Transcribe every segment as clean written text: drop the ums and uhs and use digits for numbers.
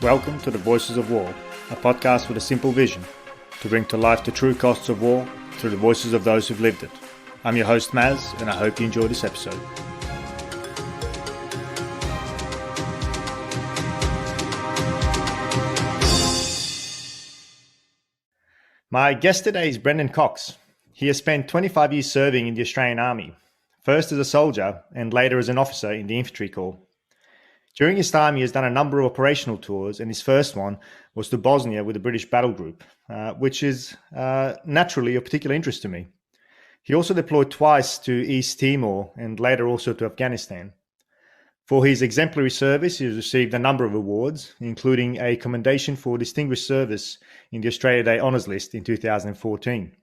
Welcome to the Voices of War, a podcast with a simple vision to bring to life the true costs of war through the voices of those who've lived it. I'm your host Maz, and I hope you enjoy this episode. My guest today is Brendan Cox. He has spent 25 years serving in the Australian Army, first as a soldier and later as an officer in the Infantry Corps. During his time, he has done a number of operational tours, and his first one was to Bosnia with the British Battle Group, which is naturally of particular interest to me. He also deployed twice to East Timor and later also to Afghanistan. For his exemplary service, he has received a number of awards, including a Commendation for Distinguished Service in the Australia Day Honours List in 2014.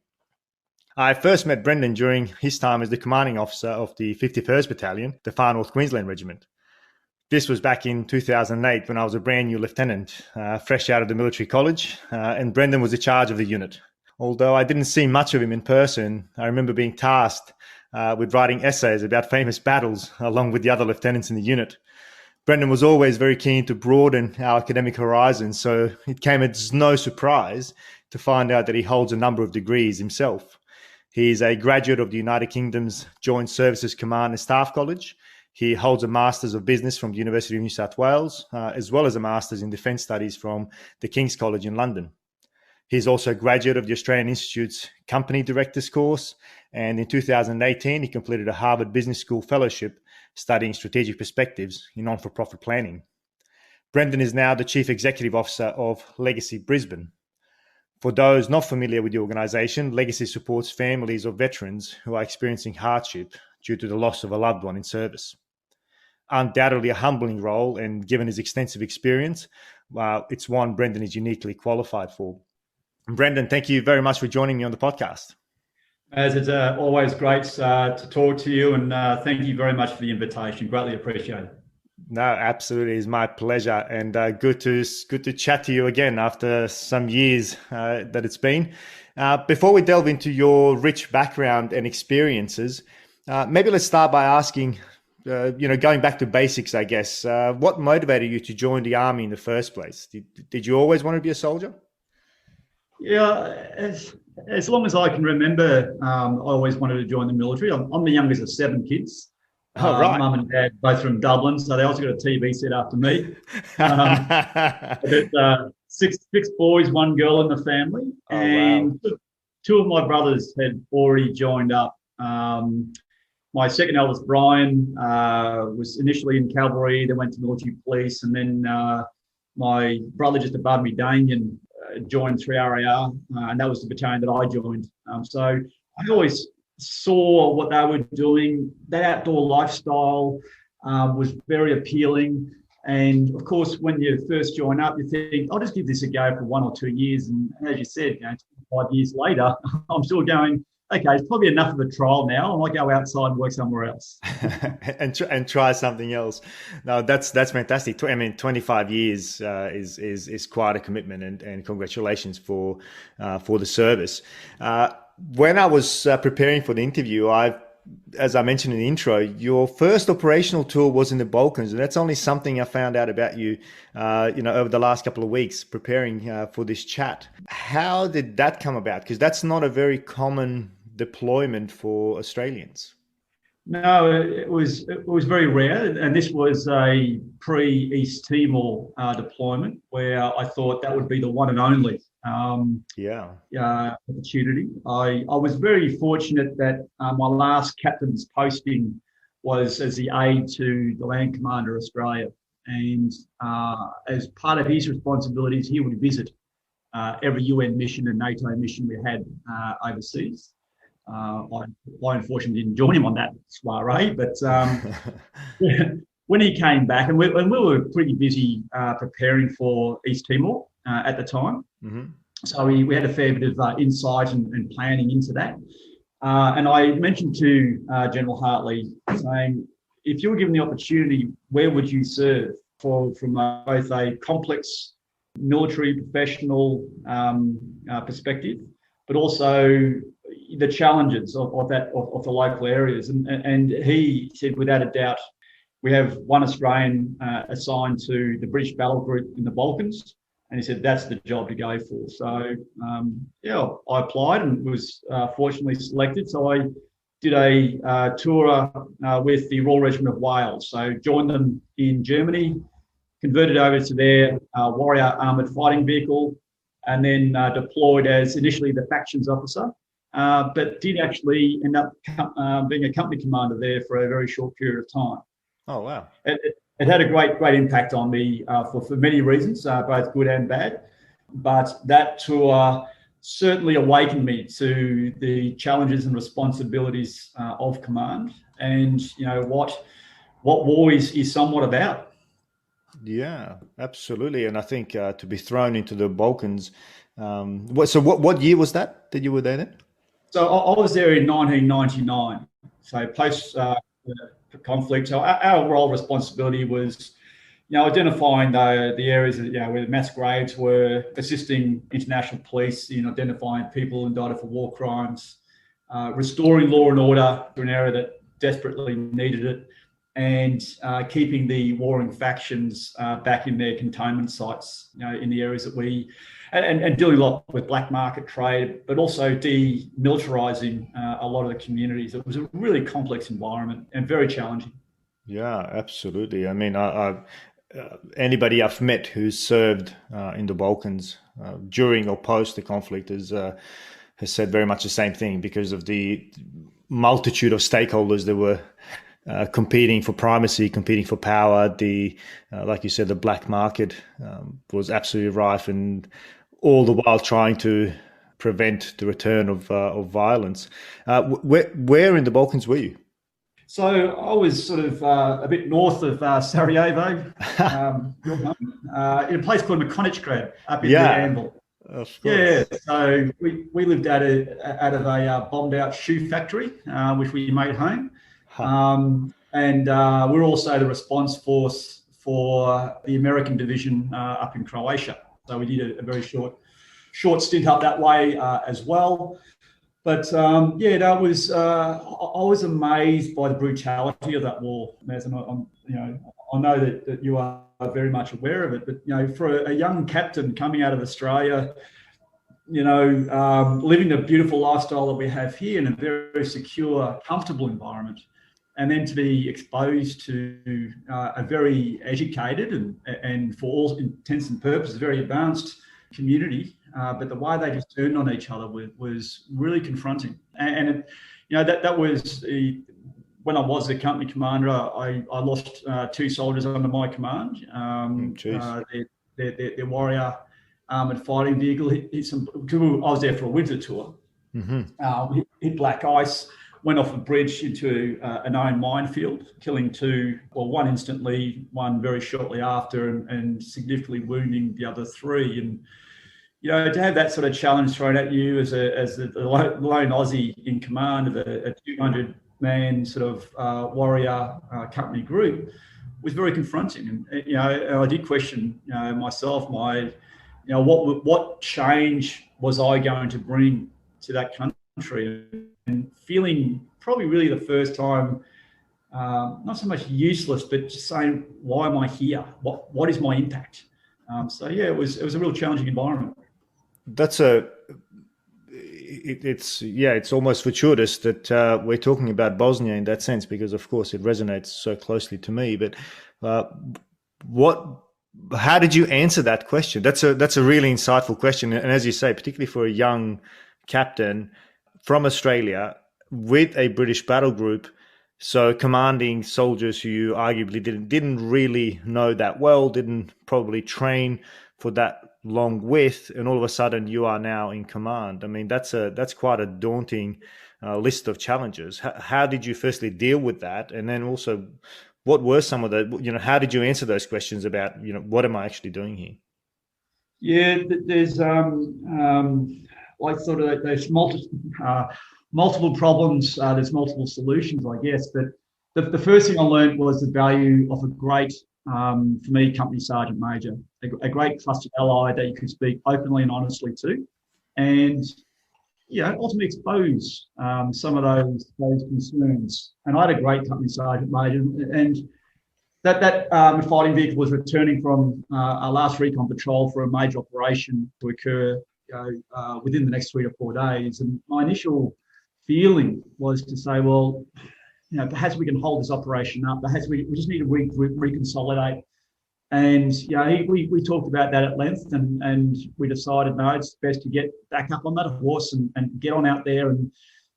I first met Brendan during his time as the commanding officer of the 51st Battalion, the Far North Queensland Regiment. This was back in 2008 when I was a brand new lieutenant, fresh out of the military college, and Brendan was in charge of the unit. Although I didn't see much of him in person, I remember being tasked with writing essays about famous battles along with the other lieutenants in the unit. Brendan was always very keen to broaden our academic horizons, so it came as no surprise to find out that he holds a number of degrees himself. He is a graduate of the United Kingdom's Joint Services Command and Staff College. He holds a Masters of Business from the University of New South Wales, as well as a Masters in Defence Studies from the King's College in London. He's also a graduate of the Australian Institute's Company Directors course, and in 2018 he completed a Harvard Business School fellowship studying strategic perspectives in non-for-profit planning. Brendan is now the Chief Executive Officer of Legacy Brisbane. For those not familiar with the organisation, Legacy supports families of veterans who are experiencing hardship due to the loss of a loved one in service. Undoubtedly a humbling role, and given his extensive experience, it's one Brendan is uniquely qualified for. Brendan, thank you very much for joining me on the podcast. As it's always great to talk to you, and thank you very much for the invitation. Greatly appreciated. No, absolutely, it's my pleasure, and good to chat to you again after some years that it's been. Before we delve into your rich background and experiences, maybe let's start by asking, going back to basics, I guess. What motivated you to join the Army in the first place? Did you always want to be a soldier? Yeah, as long as I can remember, I always wanted to join the military. I'm the youngest of 7 kids. Oh, right. Mum and Dad both from Dublin, so they also got a TV set after me. Six boys, 1 girl in the family, and wow. 2 of my brothers had already joined up. My second eldest, Brian, was initially in cavalry, then went to military police, and then my brother just above me, Damien, joined 3RAR, and that was the battalion that I joined. So I always saw what they were doing. That outdoor lifestyle was very appealing. And of course, when you first join up, you think, I'll just give this a go for 1 or 2 years. And as you said, 5 years later, I'm still going, okay, it's probably enough of a trial now. I might go outside and work somewhere else. and try something else. No, that's fantastic. I mean, 25 years is quite a commitment, and congratulations for the service. When I was preparing for the interview, as I mentioned in the intro, your first operational tour was in the Balkans, and that's only something I found out about you, over the last couple of weeks preparing for this chat. How did that come about? Because that's not a very common deployment for Australians. No, it was very rare, and this was a pre-East Timor deployment where I thought that would be the one and only opportunity. I was very fortunate that my last captain's posting was as the aide to the Land Commander Australia, and as part of his responsibilities, he would visit every UN mission and NATO mission we had overseas. I unfortunately didn't join him on that soiree, but when he came back, and we were pretty busy preparing for East Timor at the time, so we had a fair bit of insight and planning into that. And I mentioned to General Hartley, saying, if you were given the opportunity, where would you serve from both a complex military professional perspective, but also the challenges of the local areas. And he said, without a doubt, we have one Australian assigned to the British Battle Group in the Balkans. And he said, that's the job to go for. So, I applied and was fortunately selected. So I did a tour with the Royal Regiment of Wales. So joined them in Germany, converted over to their Warrior armoured fighting vehicle, and then deployed as initially the factions officer, but did actually end up being a company commander there for a very short period of time. Oh, wow. It had a great impact on me for many reasons, both good and bad. But that tour certainly awakened me to the challenges and responsibilities of command, and what war is somewhat about. Yeah, absolutely. And I think to be thrown into the Balkans. What year was that you were there then? So I was there in 1999. So post conflict. So our role responsibility was, identifying the areas where the mass graves were, assisting international police in identifying people indicted for war crimes, restoring law and order to an area that desperately needed it, and keeping the warring factions back in their containment sites, in the areas that we, and dealing a lot with black market trade, but also demilitarizing a lot of the communities. It was a really complex environment and very challenging. Yeah, absolutely. I mean, anybody I've met who's served in the Balkans during or post the conflict has said very much the same thing, because of the multitude of stakeholders that were competing for primacy, competing for power. Like you said, the black market was absolutely rife, and all the while trying to prevent the return of violence. Where in the Balkans were you? So I was sort of a bit north of Sarajevo, in a place called Mrkonjić up in the Anvil. Yeah, so we lived out of a bombed out shoe factory, which we made home. And we're also the response force for the American division up in Croatia. So we did a very short stint up that way as well. But I was amazed by the brutality of that war. And I know that you are very much aware of it. But for a young captain coming out of Australia, living the beautiful lifestyle that we have here in a very secure, comfortable environment, and then to be exposed to a very educated and for all intents and purposes, very advanced community, but the way they just turned on each other was really confronting. And that was when I was the company commander. I lost two soldiers under my command. Their Warrior armoured fighting vehicle I was there for a winter tour. Mm-hmm. Hit black ice, went off a bridge into a known minefield, killing two, one instantly, one very shortly after, and significantly wounding the other three. And to have that sort of challenge thrown at you as the lone Aussie in command of a 200-man sort of warrior company group was very confronting. And I did question myself, what change was I going to bring to that country, and feeling probably really the first time not so much useless, but just saying, why am I here? What is my impact? It was a real challenging environment. It's almost fortuitous that we're talking about Bosnia in that sense, because of course it resonates so closely to me. But how did you answer that question? That's a really insightful question, and as you say, particularly for a young captain from Australia with a British battle group, so commanding soldiers who you arguably didn't really know that well, didn't probably train for that long with, and all of a sudden you are now in command. I mean, that's quite a daunting list of challenges. How did you firstly deal with that, and then also what were some of the, how did you answer those questions about, what am I actually doing here? Yeah, there's like sort of there's multiple problems, there's multiple solutions, I guess. But the first thing I learned was the value of a great, for me, company sergeant major, a great trusted ally that you could speak openly and honestly to, and ultimately expose some of those concerns. And I had a great company sergeant major, and That fighting vehicle was returning from our last recon patrol for a major operation to occur within the next 3 to 4 days. And my initial feeling was to say, well, perhaps we can hold this operation up. Perhaps we just need to reconsolidate. And we talked about that at length, and we decided, no, it's best to get back up on that horse and get on out there and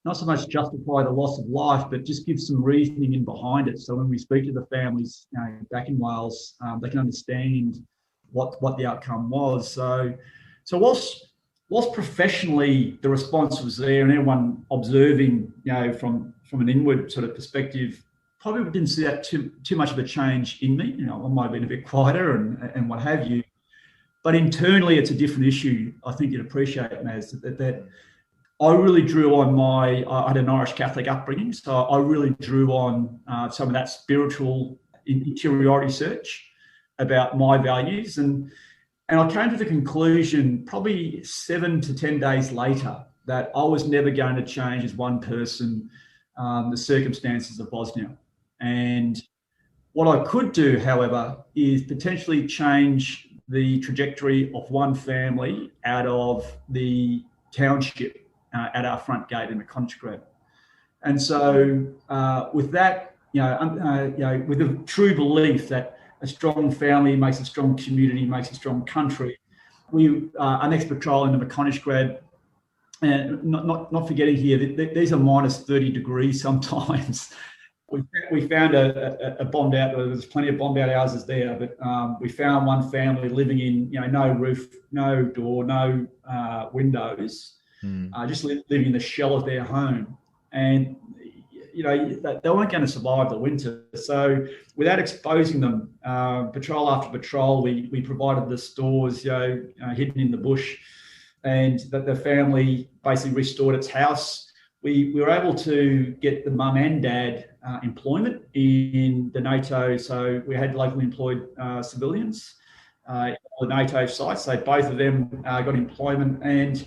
not so much justify the loss of life, but just give some reasoning in behind it. So when we speak to the families back in Wales, they can understand what the outcome was. So whilst professionally the response was there and everyone observing, from an inward sort of perspective, probably didn't see that too much of a change in me. I might have been a bit quieter and what have you. But internally, it's a different issue. I think you'd appreciate, Maz, that I really drew on I had an Irish Catholic upbringing, so I really drew on some of that spiritual interiority search about my values. And I came to the conclusion probably 7 to 10 days later that I was never going to change as one person the circumstances of Bosnia. And what I could do, however, is potentially change the trajectory of one family out of the township at our front gate in the Connacht. And so with that, with the true belief that a strong family makes a strong community, makes a strong country, our next patrol into the Connacht, and not forgetting here, these are minus 30 degrees sometimes. We found a bombed out, there was plenty of bombed out houses there, but we found one family living in, no roof, no door, no windows, just living in the shell of their home. And, they weren't going to survive the winter. So without exposing them, patrol after patrol, we provided the stores, hidden in the bush, and that the family basically restored its house. We were able to get the mum and dad employment in the NATO. So we had locally employed civilians on the NATO sites. So both of them got employment, and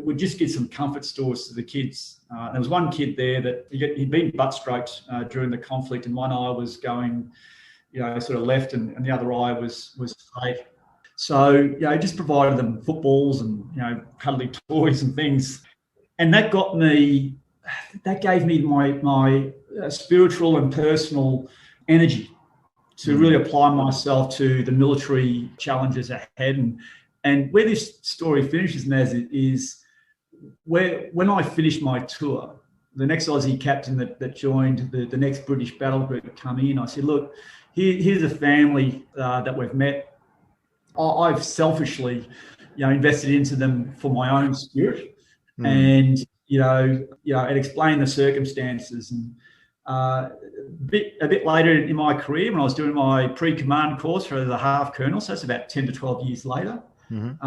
we'd just get some comfort stores to the kids. There was one kid there that he'd been butt stroked during the conflict, and one eye was going, sort of left, and the other eye was straight. So, just provided them footballs and, cuddly toys and things. And that gave me my spiritual and personal energy to really apply myself to the military challenges ahead. And where this story finishes, Naz, is when I finished my tour, the next Aussie captain that joined the next British battle group come in, I said, look, here's a family that we've met. I've selfishly, invested into them for my own spirit, and and explain the circumstances. And a bit later in my career, when I was doing my pre-command course for the half colonel, so that's about 10 to 12 years later, an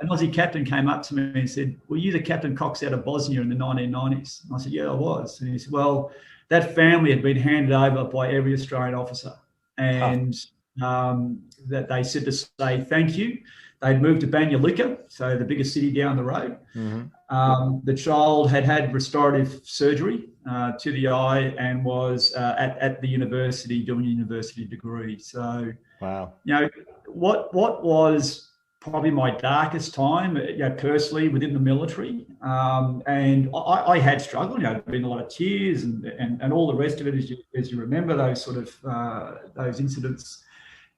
Aussie captain came up to me and said, "Were you the Captain Cox out of Bosnia in the 1990s?" And I said, "Yeah, I was." And he said, "Well, that family had been handed over by every Australian officer, and that they said to say thank you." They'd moved to Banja Luka, so the biggest city down the road. The child had restorative surgery to the eye and was at the university doing a university degree. So, wow, what was probably my darkest time, personally within the military, and I had struggled. There'd been a lot of tears and all the rest of it, as you remember those sort of those incidents.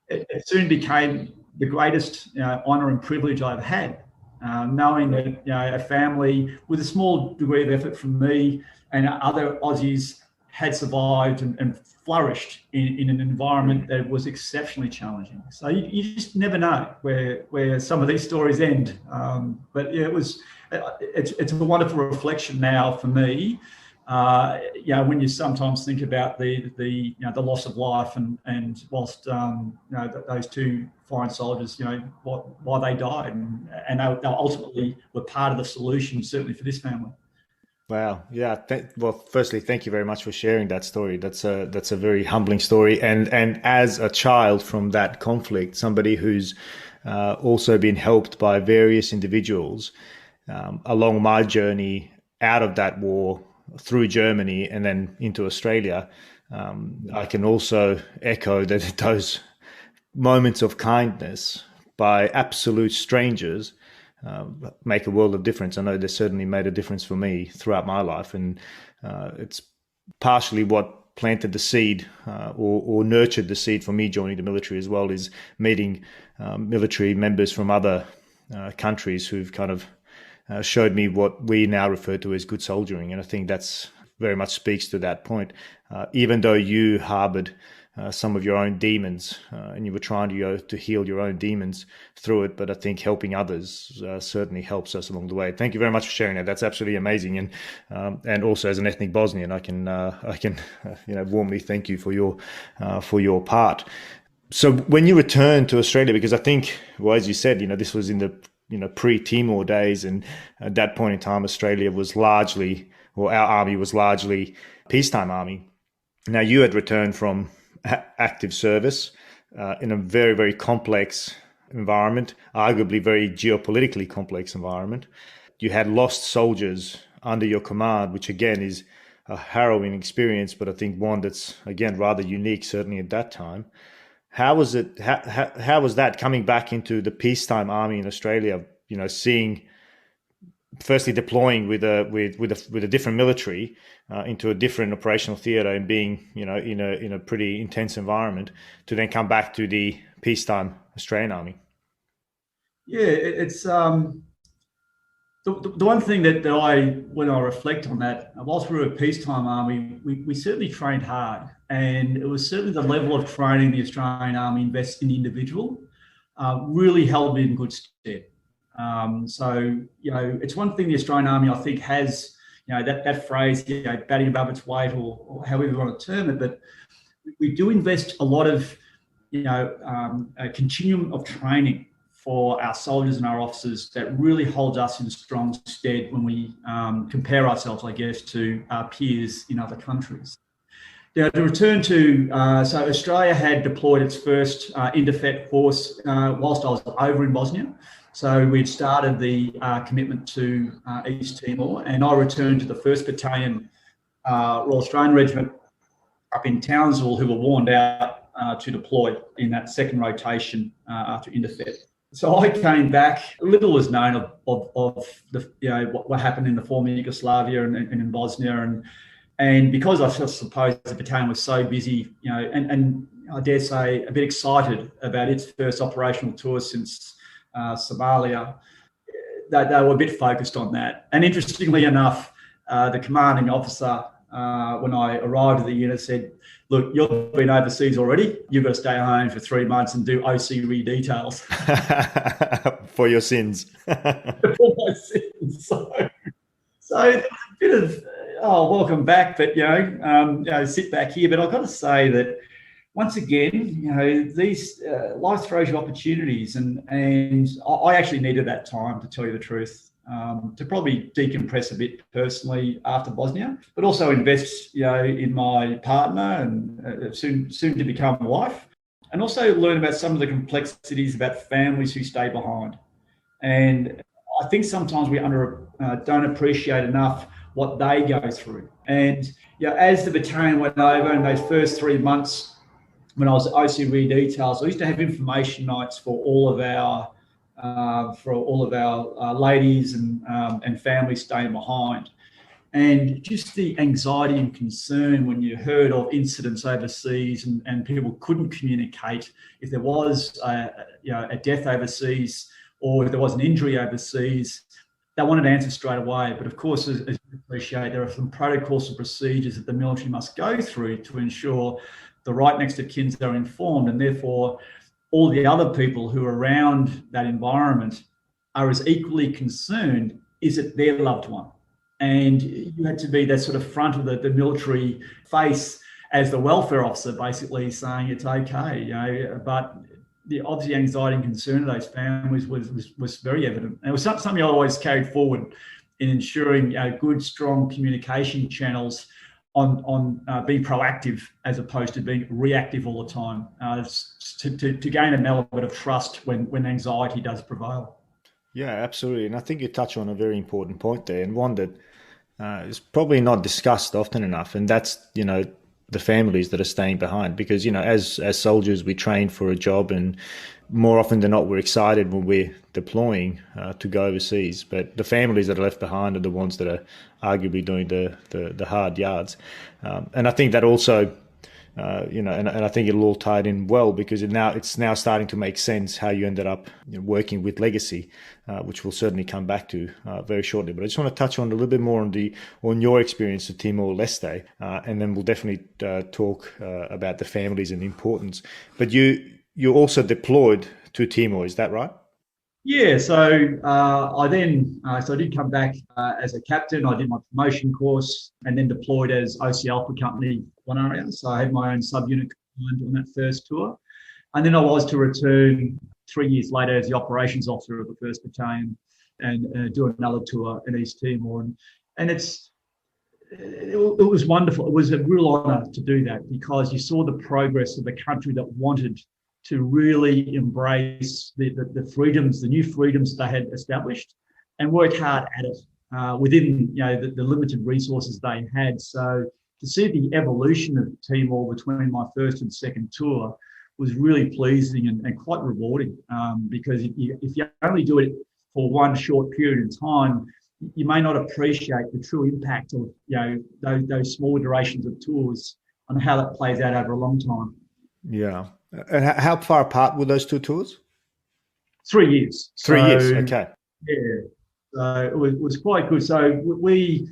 It soon became the greatest honour and privilege I've had, knowing that a family with a small degree of effort from me and other Aussies had survived and flourished in an environment that was exceptionally challenging. So you just never know where some of these stories end. But it's a wonderful reflection now for me. When you sometimes think about the loss of life and whilst those two fine soldiers, why they died, and they ultimately were part of the solution, certainly for this family. Wow. Yeah. Well, firstly, thank you very much for sharing that story. That's a very humbling story. And as a child from that conflict, somebody who's also been helped by various individuals along my journey out of that war through Germany and then into Australia, I can also echo that those moments of kindness by absolute strangers make a world of difference. I know they certainly made a difference for me throughout my life, and it's partially what planted the seed or nurtured the seed for me joining the military as well, is meeting military members from other countries who've kind of showed me what we now refer to as good soldiering. And I think that's very much speaks to that point. Even though you harbored some of your own demons and you were trying to heal your own demons through it, but I think helping others certainly helps us along the way. Thank you very much for sharing that. That's absolutely amazing. And also as an ethnic Bosnian, I can warmly thank you for your part. So when you returned to Australia, because I think, well, as you said, this was in the pre-Timor days, and at that point in time, Australia was largely, or our army was largely peacetime army. Now you had returned from active service in a very, very complex environment, arguably very geopolitically complex environment. You had lost soldiers under your command, which again is a harrowing experience, but I think one that's, again, rather unique, certainly at that time. How was it? How was that coming back into the peacetime army in Australia? Seeing, firstly deploying with a different military into a different operational theatre and being in a pretty intense environment, to then come back to the peacetime Australian army. Yeah, it's the one thing that when I reflect on that, whilst we were a peacetime army, we certainly trained hard, and it was certainly the level of training the Australian Army invests in the individual really held me in good stead. So it's one thing the Australian Army, I think, has that phrase, batting above its weight, or however you want to term it, but we do invest a lot of a continuum of training for our soldiers and our officers that really holds us in strong stead when we compare ourselves, I guess, to our peers in other countries. Now, to return to, so Australia had deployed its first INDEFET force whilst I was over in Bosnia. So we'd started the commitment to East Timor, and I returned to the 1st Battalion Royal Australian Regiment up in Townsville, who were warned out to deploy in that second rotation after INDEFET. So I came back. Little was known of the, what happened in the former Yugoslavia and in Bosnia, and because I suppose the battalion was so busy, and I dare say a bit excited about its first operational tour since Somalia, they were a bit focused on that. And interestingly enough, the commanding officer, when I arrived at the unit, said, "Look, you've been overseas already. You've got to stay home for 3 months and do OC re-details." For your sins. For my sins. So a bit of, welcome back, but, sit back here. But I've got to say that, once again, these life throws you opportunities, and I actually needed that time, to tell you the truth, to probably decompress a bit personally after Bosnia, but also invest, in my partner and soon to become wife, and also learn about some of the complexities about families who stay behind. And I think sometimes we don't appreciate enough what they go through. And as the battalion went over in those first 3 months, when I was at OC re-details, I used to have information nights for all of our ladies and families staying behind. And just the anxiety and concern when you heard of incidents overseas and people couldn't communicate, if there was a death overseas or if there was an injury overseas, they wanted answers straight away. But of course, as you appreciate, there are some protocols and procedures that the military must go through to ensure the right next of kins are informed, and therefore all the other people who are around that environment are as equally concerned, is it their loved one? And you had to be that sort of front of the military face as the welfare officer, basically saying it's okay, but the obviously anxiety and concern of those families was very evident. And it was something I always carried forward in ensuring good, strong communication channels on being proactive as opposed to being reactive all the time, to gain an element of trust when anxiety does prevail. Yeah, absolutely. And I think you touch on a very important point there, and one that is probably not discussed often enough. And that's, the families that are staying behind, because as soldiers we train for a job, and more often than not we're excited when we're deploying to go overseas, but the families that are left behind are the ones that are arguably doing the hard yards. And I think that also and I think it'll all tie it in well, because it's now starting to make sense how you ended up working with Legacy, which we'll certainly come back to very shortly. But I just want to touch on a little bit more on your experience at Timor-Leste, and then we'll definitely talk about the families and the importance. But you also deployed to Timor, is that right? Yeah, so I did come back as a captain. I did my promotion course and then deployed as OC Alpha Company 1 area. So I had my own subunit command on that first tour. And then I was to return 3 years later as the operations officer of the 1st Battalion and do another tour in East Timor. And it was wonderful. It was a real honour to do that, because you saw the progress of the country that wanted to really embrace the freedoms, the new freedoms they had established, and work hard at it within the limited resources they had. So to see the evolution of Timor between my first and second tour was really pleasing and quite rewarding, because if you only do it for one short period of time, you may not appreciate the true impact of those small durations of tours and how that plays out over a long time. Yeah. And how far apart were those two tours? 3 years. 3 years, okay. Yeah, so it was quite good. So we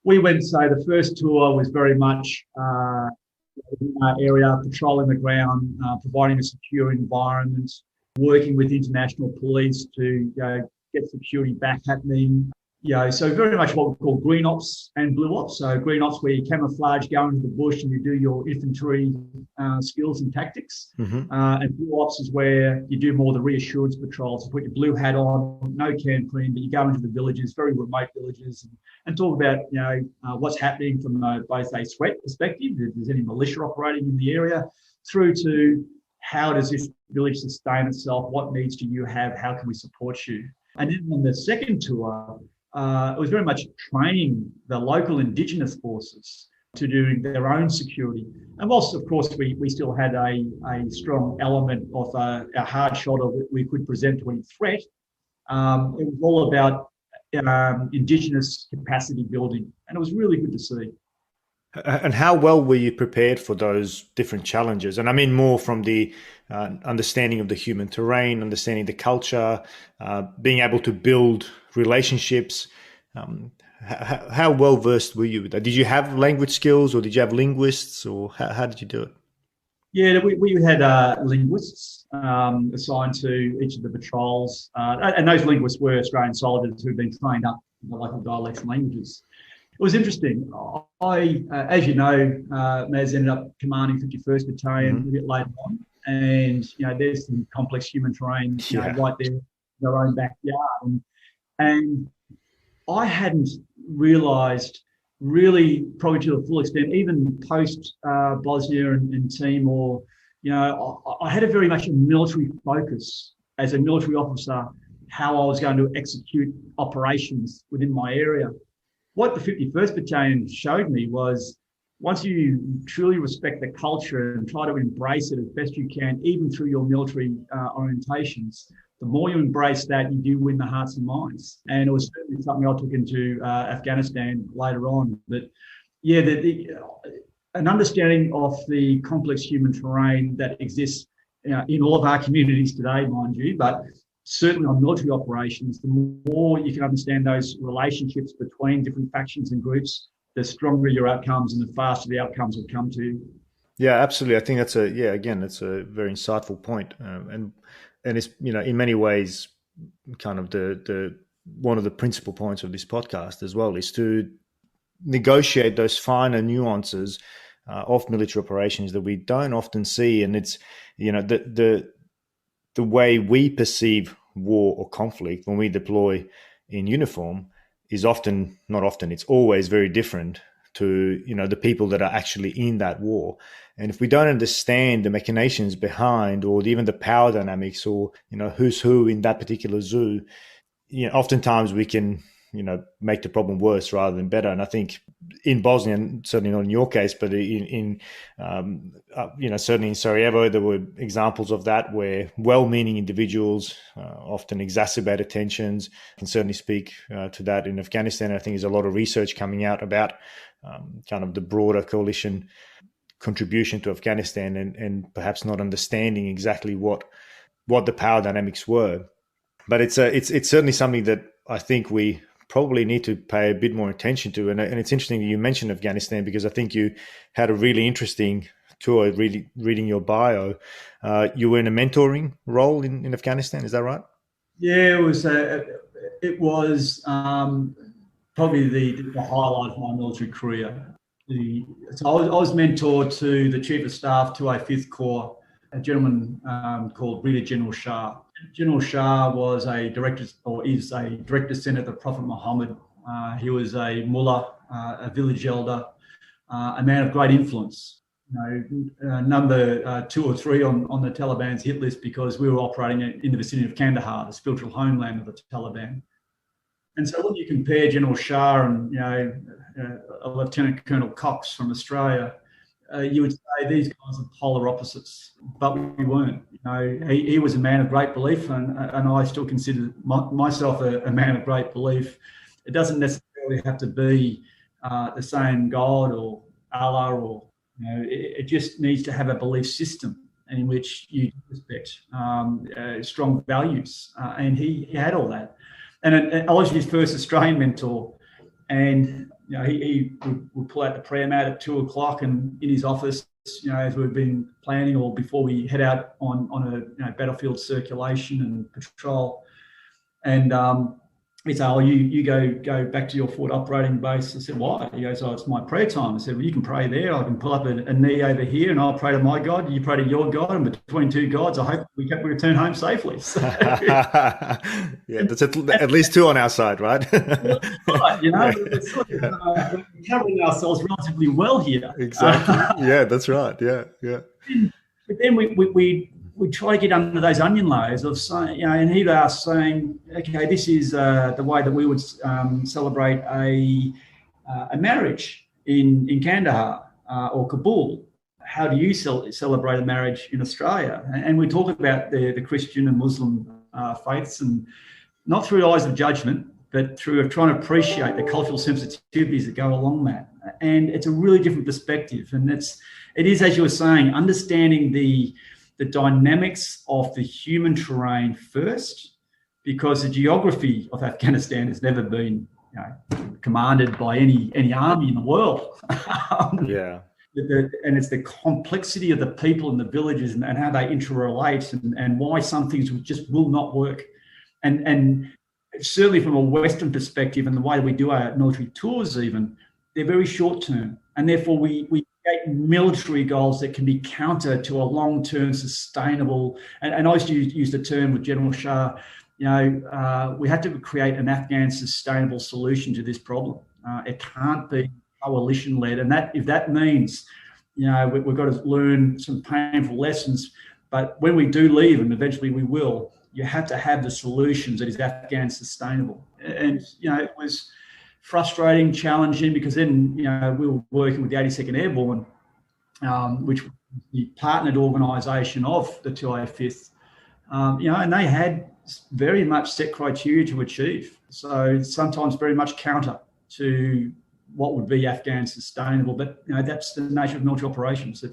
went, so the first tour was very much in our area, patrolling the ground, providing a secure environment, working with international police to get security back happening. So very much what we call green ops and blue ops. So green ops, where you camouflage, go into the bush and you do your infantry skills and tactics. Mm-hmm. And blue ops is where you do more the reassurance patrols. You put your blue hat on, no camping, but you go into the villages, very remote villages, and talk about what's happening from both a threat perspective, if there's any militia operating in the area, through to how does this village sustain itself, what needs do you have, how can we support you. And then on the second tour, it was very much training the local Indigenous forces to do their own security. And whilst, of course, we still had a strong element of a hard shot of what we could present to any threat, it was all about Indigenous capacity building. And it was really good to see. And how well were you prepared for those different challenges? And I mean more from the understanding of the human terrain, understanding the culture, being able to build relationships. How well versed were you with that? Did you have language skills, or did you have linguists, or how did you do it? Yeah, we had linguists assigned to each of the patrols, and those linguists were Australian soldiers who'd been trained up in the local dialects and languages. It was interesting. I, as you know, Maz ended up commanding 51st Battalion a bit later on, and there's some complex human terrain right there in their own backyard, and I hadn't realised really probably to the full extent, even post Bosnia and Timor, I had a very much a military focus as a military officer, how I was going to execute operations within my area. What the 51st Battalion showed me was, once you truly respect the culture and try to embrace it as best you can, even through your military orientations, the more you embrace that, you do win the hearts and minds. And it was certainly something I took into Afghanistan later on. But yeah, an understanding of the complex human terrain that exists in all of our communities today, mind you, but certainly on military operations, the more you can understand those relationships between different factions and groups, the stronger your outcomes and the faster the outcomes will come to you. Yeah, absolutely. I think that's that's a very insightful point. And it's, in many ways, kind of the one of the principal points of this podcast as well, is to negotiate those finer nuances of military operations that we don't often see. And it's, the way we perceive war or conflict when we deploy in uniform is it's always very different to, the people that are actually in that war. And if we don't understand the machinations behind, or even the power dynamics, or, who's who in that particular zoo, oftentimes we can make the problem worse rather than better. And I think in Bosnia, and certainly not in your case, but certainly in Sarajevo, there were examples of that where well-meaning individuals often exacerbated tensions. I can certainly speak to that in Afghanistan. I think there's a lot of research coming out about kind of the broader coalition contribution to Afghanistan and perhaps not understanding exactly what the power dynamics were. But it's certainly something that I think we probably need to pay a bit more attention to. And it's interesting that you mentioned Afghanistan, because I think you had a really interesting tour. Really reading your bio, you were in a mentoring role in Afghanistan. Is that right? Yeah, it was probably the highlight of my military career. So I was mentored to the Chief of Staff to a 5th Corps, a gentleman called Brigadier General Shah. General Shah was is a direct descendant of the Prophet Muhammad. He was a mullah, a village elder, a man of great influence. Number 2 or 3 on the Taliban's hit list, because we were operating in the vicinity of Kandahar, the spiritual homeland of the Taliban. And so when you compare General Shah and a Lieutenant Colonel Cox from Australia, you would say these guys are polar opposites, but we weren't. He was a man of great belief, and I still consider myself a man of great belief. It doesn't necessarily have to be the same God or Allah, or it just needs to have a belief system in which you respect strong values, and he had all that. And I was his first Australian mentor, and he would pull out the prayer mat at 2:00, and in his office, as we've been planning or before we head out on a battlefield circulation and patrol, and he'd say, "Oh, you go back to your forward operating base." I said, "Why?" He goes, "Oh, it's my prayer time." I said, "Well, you can pray there. I can pull up a knee over here, and I'll pray to my God. You pray to your God, and between two gods, I hope we return home safely." So, yeah, that's at least 2 on our side, right? Right, we're sort of covering ourselves relatively well here. Exactly. Yeah, that's right. Yeah. But then we try to get under those onion layers of saying, and he'd ask, saying, "Okay, this is the way that we would celebrate a marriage in Kandahar or Kabul. How do you celebrate a marriage in Australia?" And we talk about the Christian and Muslim faiths, and not through eyes of judgment, but through trying to appreciate the cultural sensitivities that go along that. And it's a really different perspective. And it is, as you were saying, understanding the dynamics of the human terrain first, because the geography of Afghanistan has never been commanded by any army in the world. Yeah. And it's the complexity of the people in the villages and how they interrelate, and why some things just will not work. And certainly from a Western perspective, and the way we do our military tours even, they're very short term. And therefore we create military goals that can be counter to a long-term sustainable, and I used to use the term with General Shah, we had to create an Afghan sustainable solution to this problem. It can't be coalition-led. And if that means, we've got to learn some painful lessons, but when we do leave, and eventually we will, you have to have the solutions that is Afghan sustainable. And, it was frustrating, challenging, because then, we were working with the 82nd Airborne, which was the partnered organisation of the 205th, and they had very much set criteria to achieve. So sometimes very much counter to what would be Afghan sustainable. But, that's the nature of military operations.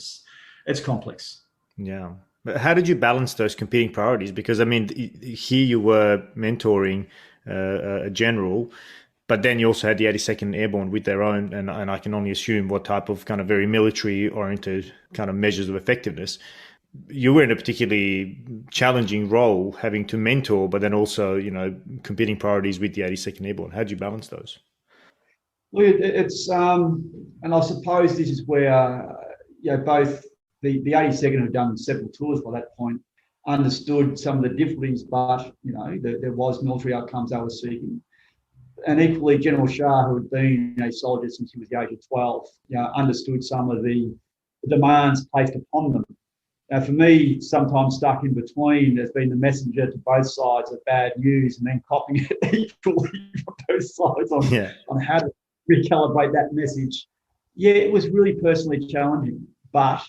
It's complex. Yeah. How did you balance those competing priorities? Because, here you were mentoring a general, but then you also had the 82nd Airborne with their own, and I can only assume what type of kind of very military-oriented kind of measures of effectiveness. You were in a particularly challenging role, having to mentor, but then also, competing priorities with the 82nd Airborne. How did you balance those? Well, it's and I suppose this is where both the 82nd had done several tours by that point, understood some of the difficulties, but there was military outcomes they were seeking. And equally, General Shah, who had been a soldier since he was the age of 12, understood some of the demands placed upon them Now, for me, sometimes stuck in between, there's been the messenger to both sides of bad news and then copying it equally from both sides on how to recalibrate that message. Yeah, it was really personally challenging, but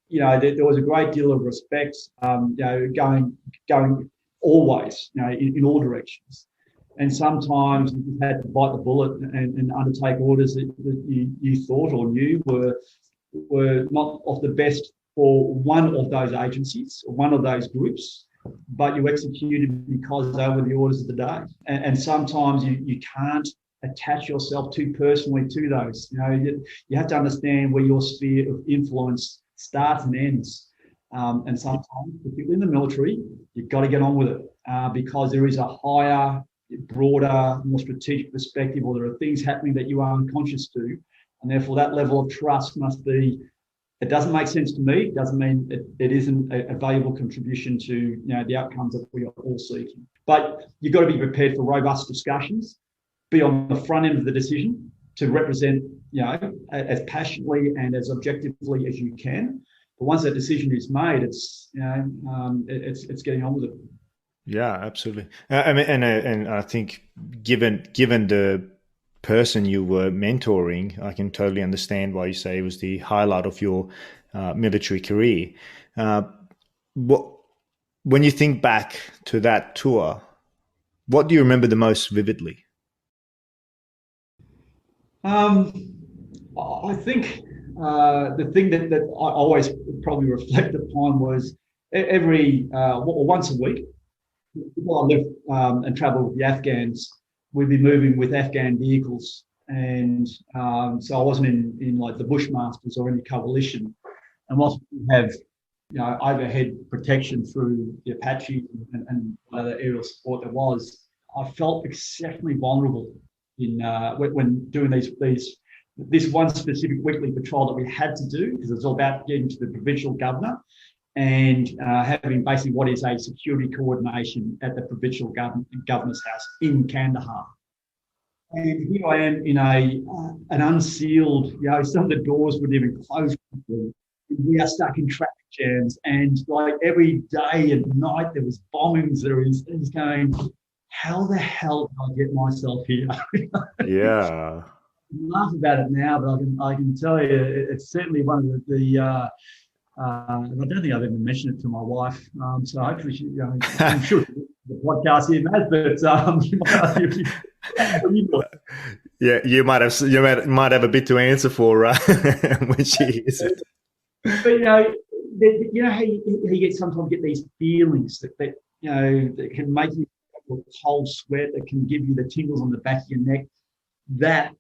there was a great deal of respect, going always, in all directions. And sometimes you just had to bite the bullet and undertake orders that you thought or knew were not of the best for one of those agencies or one of those groups, but you executed because they were the orders of the day. And sometimes you can't attach yourself too personally to those. You have to understand where your sphere of influence starts and ends. And sometimes, particularly in the military, you've got to get on with it because there is a higher, broader, more strategic perspective, or there are things happening that you are unconscious to. And therefore, that level of trust must be, it doesn't make sense to me. It doesn't mean it isn't a valuable contribution to the outcomes that we are all seeking. But you've got to be prepared for robust discussions, be on the front end of the decision to represent, as passionately and as objectively as you can. But once that decision is made, it's getting on with it. Yeah, absolutely. I mean, and I think given the person you were mentoring, I can totally understand why you say it was the highlight of your military career. When you think back to that tour, what do you remember the most vividly? I think the thing that I always probably reflect upon was once a week, before I left and travelled with the Afghans, we'd be moving with Afghan vehicles. And so I wasn't in like the Bushmasters or any coalition. And whilst we have, overhead protection through the Apache and other aerial support there was, I felt exceptionally vulnerable in when doing this one specific weekly patrol that we had to do, because it was all about getting to the provincial governor and having basically what is a security coordination at the provincial governor's house in Kandahar. And here I am in an unsealed, some of the doors wouldn't even close. We are stuck in traffic jams, and like every day and night there was bombings. There is going, how the hell did I get myself here? Yeah. I laugh about it now, but I can tell you it's certainly one of the and I don't think I've ever mentioned it to my wife. So hopefully, I'm sure the podcast here has, but yeah, you might have a bit to answer for when she hears it. But how you sometimes get these feelings that that can make you a cold sweat, that can give you the tingles on the back of your neck. That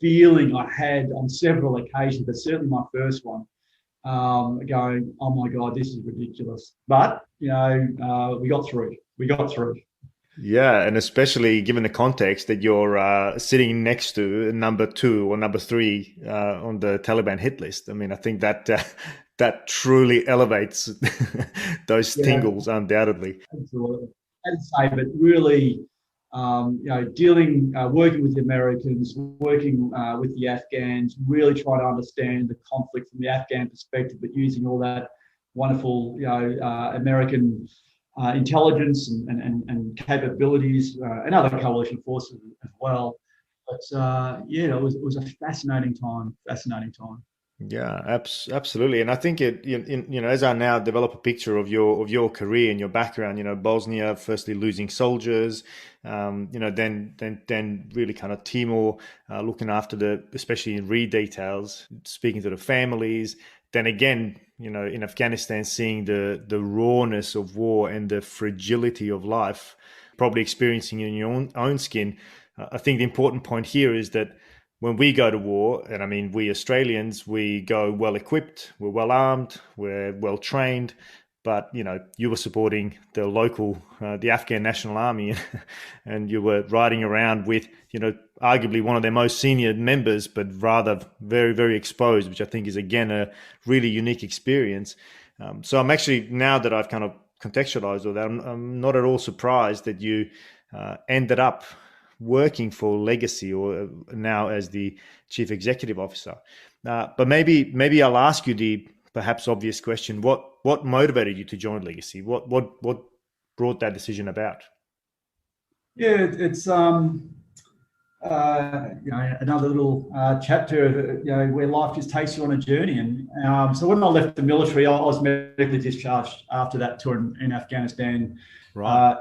feeling I had on several occasions, but certainly my first one, going, oh my God, this is ridiculous. But we got through. Yeah, and especially given the context that you're sitting next to number 2 or number 3 on the Taliban hit list. I mean, I think that that truly elevates those tingles, undoubtedly. Absolutely. I'd say, but really, working with the Americans, working with the Afghans, really trying to understand the conflict from the Afghan perspective, but using all that wonderful, American intelligence and capabilities and other coalition forces as well. But it was a fascinating time. Yeah, absolutely. And I think as I now develop a picture of your career and your background, Bosnia, firstly losing soldiers, then really kind of Timor, looking after especially in details, speaking to the families. Then again, in Afghanistan, seeing the rawness of war and the fragility of life, probably experiencing in your own skin. I think the important point here is that when we go to war, and I mean, we Australians, we go well equipped, we're well armed, we're well trained, but you were supporting the local, the Afghan National Army, and you were riding around with, arguably one of their most senior members, but rather very, very exposed, which I think is again a really unique experience. So I'm actually, now that I've kind of contextualized all that, I'm not at all surprised that you ended up working for Legacy, or now as the Chief Executive Officer. But maybe I'll ask you the perhaps obvious question. What motivated you to join Legacy? What brought that decision about? Yeah, it's another little chapter of where life just takes you on a journey. And so when I left the military, I was medically discharged after that tour in Afghanistan. Right.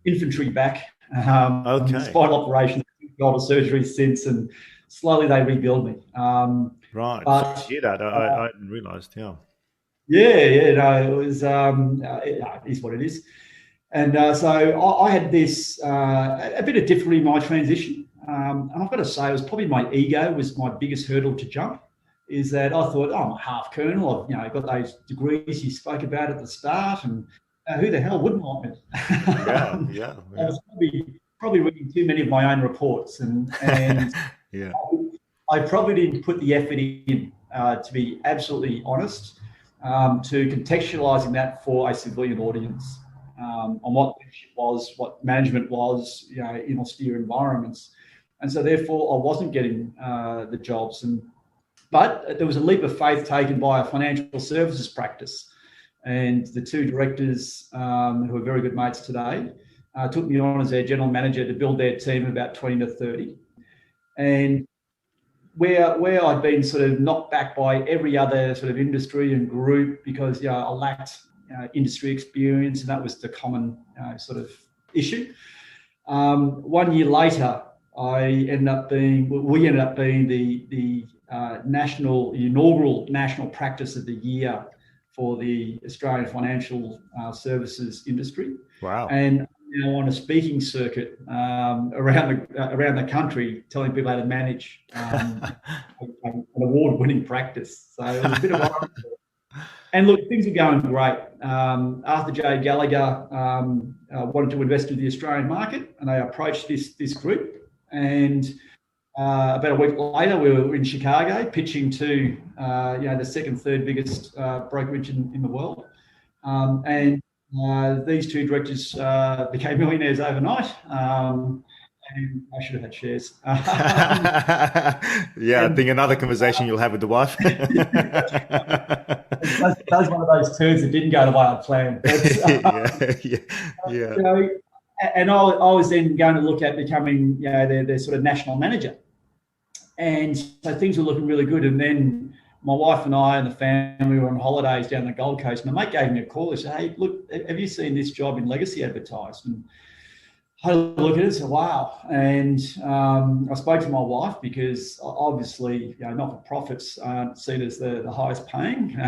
Infantry back. Okay. Spinal operation, got a surgery since, and slowly they rebuild me. Right. Sorry to But hear that. I didn't realise. Yeah. yeah, no, it was it is what it is. And so I had this a bit of difficulty in my transition. And I've got to say, it was probably my ego was my biggest hurdle to jump. Is that I thought, oh, I'm a half colonel. I've got those degrees you spoke about at the start, and who the hell wouldn't want me? Yeah. I was probably reading too many of my own reports, and Yeah. I probably didn't put the effort in, to be absolutely honest, to contextualising that for a civilian audience. On what leadership was, what management was, in austere environments, and so therefore I wasn't getting the jobs. But there was a leap of faith taken by a financial services practice, and the two directors, who are very good mates today, took me on as their general manager to build their team of about 20 to 30, and where I'd been sort of knocked back by every other sort of industry and group because I lacked industry experience, and that was the common sort of issue. 1 year later, we ended up being the inaugural national practice of the year for the Australian financial services industry. Wow. And on a speaking circuit around the country, telling people how to manage an award-winning practice. So it was a bit of a and look, things are going great. Arthur J. Gallagher wanted to invest in the Australian market, and they approached this group. And about a week later, we were in Chicago pitching to the second, third biggest brokerage in the world. And these two directors became millionaires overnight. And I should have had shares. Yeah, I think another conversation you'll have with the wife. That was one of those turns that didn't go the way I planned. Yeah. And I was then going to look at becoming their sort of national manager. And so things were looking really good. And then my wife and I and the family were on holidays down the Gold Coast. And my mate gave me a call. He said, "Hey, look, have you seen this job in Legacy advertised?" And I had a look at it and said, "Wow." And I spoke to my wife because obviously, not-for-profits aren't seen as the highest paying. Yep.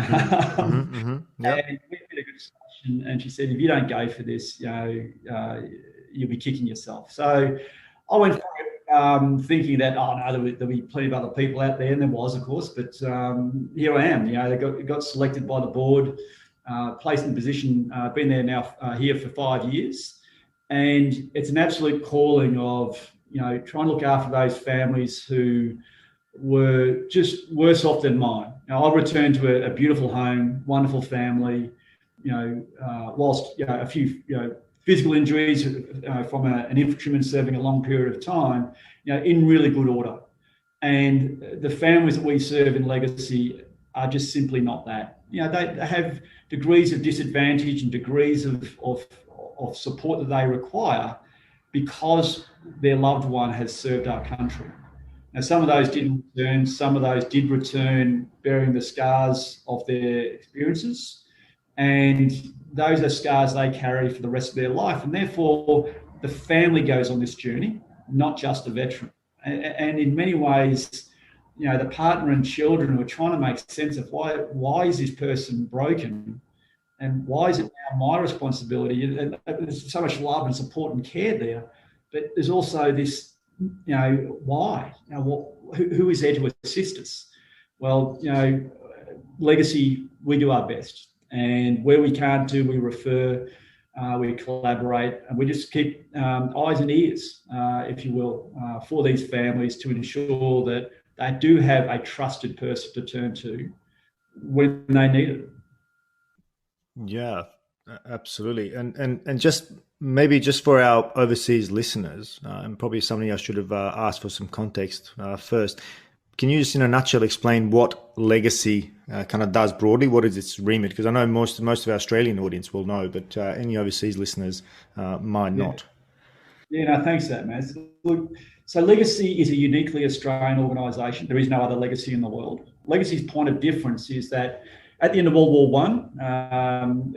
And we had a good discussion, and she said, "If you don't go for this, you'll be kicking yourself." So I went for it, thinking that, there'll be plenty of other people out there, and there was, of course, but here I am. They got selected by the board, placed in the position, been there now here for 5 years. And it's an absolute calling of, trying to look after those families who were just worse off than mine. Now, I returned to a beautiful home, wonderful family, whilst, a few, physical injuries from an infantryman serving a long period of time, in really good order. And the families that we serve in Legacy are just simply not that. They have degrees of disadvantage and degrees of support that they require because their loved one has served our country. Now, some of those didn't return, some of those did return bearing the scars of their experiences, and those are scars they carry for the rest of their life. And therefore, the family goes on this journey, not just the veteran. And in many ways, the partner and children who are trying to make sense of why is this person broken, and why is it now my responsibility? And there's so much love and support and care there, but there's also this, why? Who is there to assist us? Well, Legacy, we do our best, and where we can't do, we refer, we collaborate, and we just keep eyes and ears, if you will, for these families to ensure that they do have a trusted person to turn to when they need it. Yeah, absolutely. And just maybe just for our overseas listeners, and probably something I should have asked for some context first. Can you just in a nutshell explain what legacy kind of does broadly? What is its remit? Because I know most of our Australian audience will know, but any overseas listeners might not. Yeah, no, thanks for that, Maz. Look, so Legacy is a uniquely Australian organisation. There is no other Legacy in the world. Legacy's point of difference is that at the end of World War One,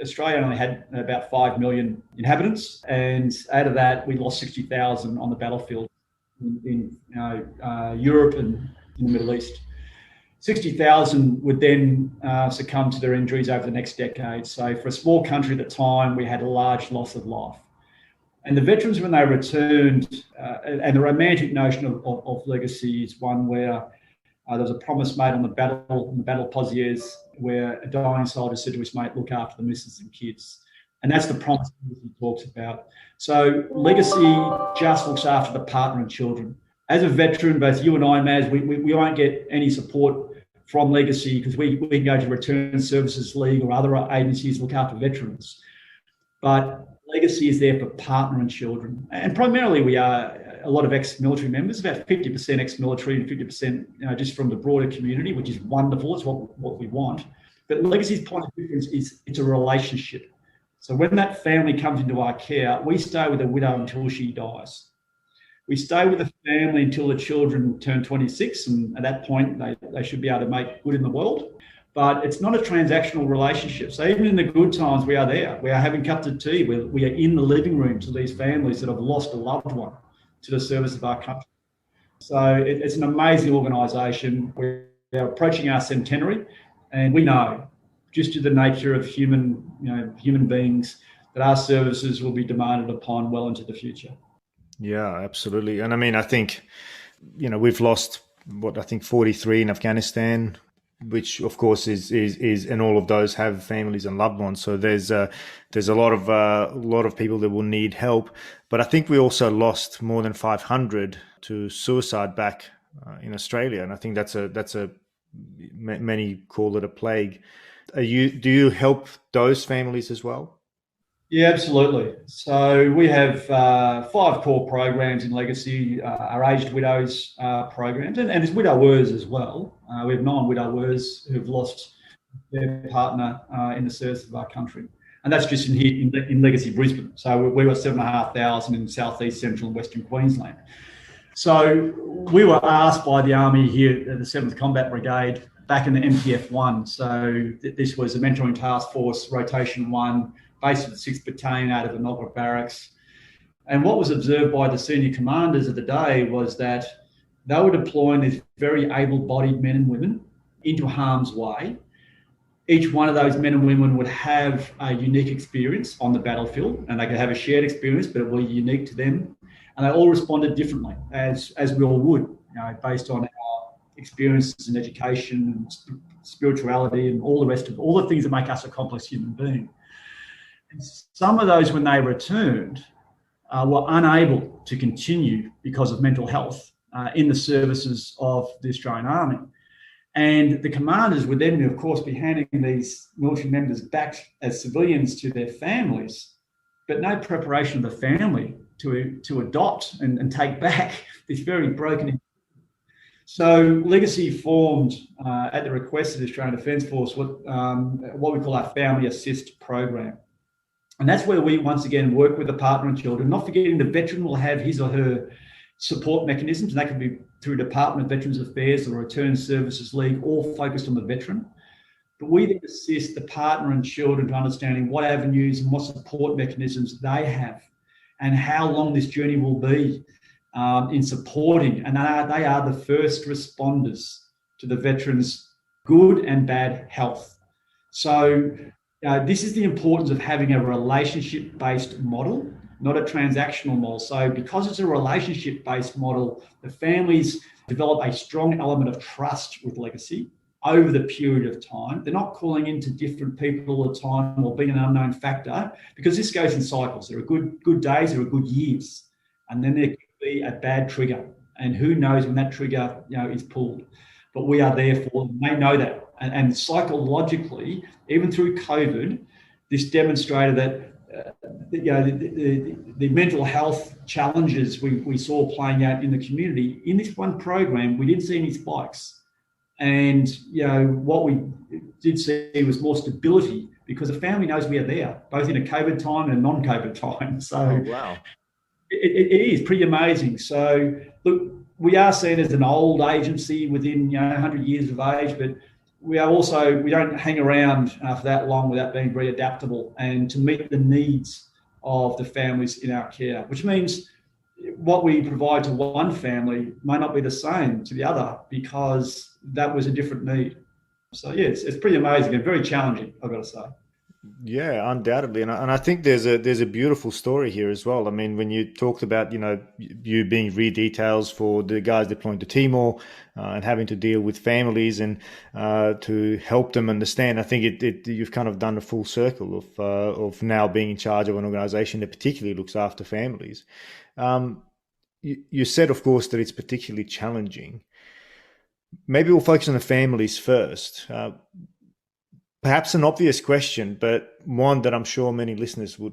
Australia only had about 5 million inhabitants, and out of that, we lost 60,000 on the battlefield in Europe and in the Middle East. 60,000 would then succumb to their injuries over the next decade. So for a small country at the time, we had a large loss of life. And the veterans, when they returned, and the romantic notion of legacy is one where there was a promise made on the battle posiers, where a dying soldier said to his mate, "Look after the missus and kids." And that's the promise he talks about. So legacy just looks after the partner and children. As a veteran, both you and I, Maz, we won't get any support from legacy because we can go to Return Services League or other agencies look after veterans. But legacy is there for partner and children. And primarily we are a lot of ex-military members, about 50% ex-military and 50% just from the broader community, which is wonderful. It's what we want. But legacy's point of difference is it's a relationship. So when that family comes into our care, we stay with the widow until she dies. We stay with the family until the children turn 26, and at that point, they should be able to make good in the world. But it's not a transactional relationship. So even in the good times, we are there. We are having cups of tea. We are in the living room to these families that have lost a loved one to the service of our country. So it's an amazing organisation. We are approaching our centenary, and we know, just to the nature of human beings, that our services will be demanded upon well into the future. Yeah, absolutely. And I mean, I think, we've lost 43 in Afghanistan, which of course is, and all of those have families and loved ones. So there's a lot of people that will need help. But I think we also lost more than 500 to suicide back in Australia, and I think that's a many call it a plague. Do you help those families as well? Yeah, absolutely. So we have 5 core programs in Legacy, our aged widows programs, and there's widowers as well. We have 9 widowers who've lost their partner in the service of our country. And that's just in Legacy Brisbane. So we've got 7,500 in southeast, central and western Queensland. So we were asked by the Army here at the 7th Combat Brigade back in the MPF-1. So this was a mentoring task force, rotation 1, based at the 6th Battalion out of the Nogra Barracks. And what was observed by the senior commanders of the day was that they were deploying these very able-bodied men and women into harm's way. Each one of those men and women would have a unique experience on the battlefield, and they could have a shared experience, but it would be unique to them. And they all responded differently, as we all would, based on our experiences in education and spirituality and all the things that make us a complex human being. And some of those, when they returned, were unable to continue because of mental health in the services of the Australian Army. And the commanders would then, of course, be handing these military members back as civilians to their families, but no preparation of the family to adopt and take back this very broken. So Legacy formed, at the request of the Australian Defence Force, what we call our Family Assist program. And that's where we, once again, work with the partner and children, not forgetting the veteran will have his or her support mechanisms, and that can be through Department of Veterans Affairs or Return Services League, all focused on the veteran. But we then assist the partner and children to understanding what avenues and what support mechanisms they have and how long this journey will be in supporting. And they are the first responders to the veterans' good and bad health. So this is the importance of having a relationship-based model, not a transactional model. So because it's a relationship-based model, the families develop a strong element of trust with Legacy over the period of time. They're not calling into different people all the time or being an unknown factor, because this goes in cycles. There are good days, there are good years, and then there could be a bad trigger. And who knows when that trigger is pulled. But we are there for them. They know that. And psychologically, even through COVID, this demonstrated that the mental health challenges we saw playing out in the community. In this one program, we didn't see any spikes. And, what we did see was more stability because the family knows we are there, both in a COVID time and a non-COVID time. So wow. It is pretty amazing. So, look, we are seen as an old agency within 100 years of age, but we don't hang around for that long without being very adaptable and to meet the needs of the families in our care, which means what we provide to one family may not be the same to the other because that was a different need. So yeah, it's pretty amazing and very challenging, I've got to say. Yeah, undoubtedly, and I think there's a beautiful story here as well. I mean, when you talked about you being read details for the guys deploying to Timor and having to deal with families and to help them understand, I think you've kind of done a full circle of now being in charge of an organisation that particularly looks after families. You said, of course, that it's particularly challenging. Maybe we'll focus on the families first. Perhaps an obvious question, but one that I'm sure many listeners would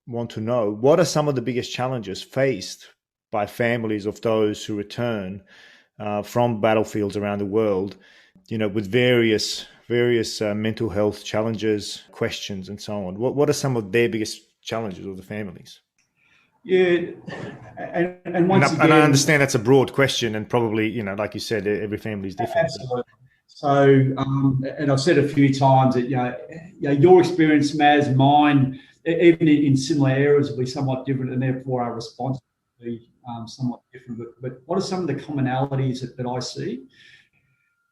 want to know. What are some of the biggest challenges faced by families of those who return from battlefields around the world, with various mental health challenges, questions, and so on? What are some of their biggest challenges of the families? Yeah, and once again, I understand that's a broad question, and probably, like you said, every family is different. Absolutely. So, and I've said a few times that your experience, Maz, mine, even in similar areas, will be somewhat different, and therefore our response will be somewhat different. But what are some of the commonalities that I see?